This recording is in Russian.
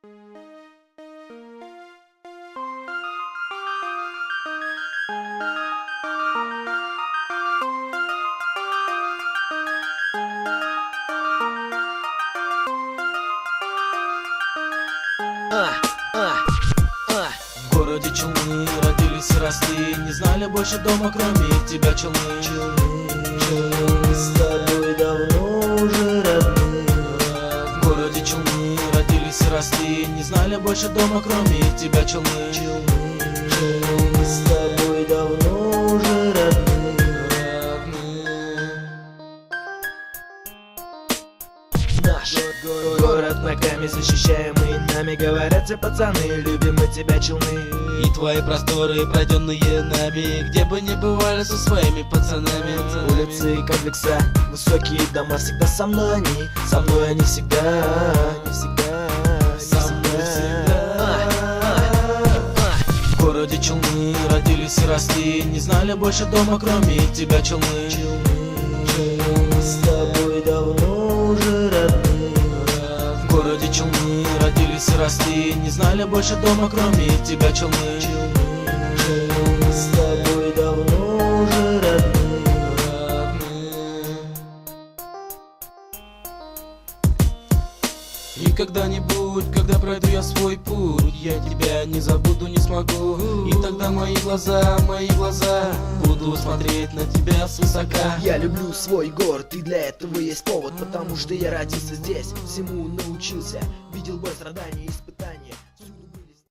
В городе Челны родились и росли, не знали больше дома, кроме тебя, Челны. Мы с тобой давно уже родные. В городе Челны родились и росли, не знали больше дома, кроме тебя, Челны. Мы с тобой давно уже родные. Наш город ногами защищаемый нами, говорят все пацаны, любим мы тебя, Челны. И твои просторы, пройденные нами, где бы ни бывали со своими пацанами. Улицы и комплекса, высокие дома, всегда со мной они всегда, Со мной всегда. В городе Челны родились и росли, не знали больше дома, кроме тебя, Челны. Мы с тобой давно уже родные. В городе Челны родились и росли, не знали больше дома, кроме тебя, Челны. Мы с тобой давно уже родные. И когда-нибудь, когда пройду я свой путь, я тебя не забуду, не смогу. И тогда мои глаза буду смотреть на тебя свысока. Я люблю свой город, и для этого есть повод, потому что я родился здесь, всему научился, видел бой, страдания, испытания.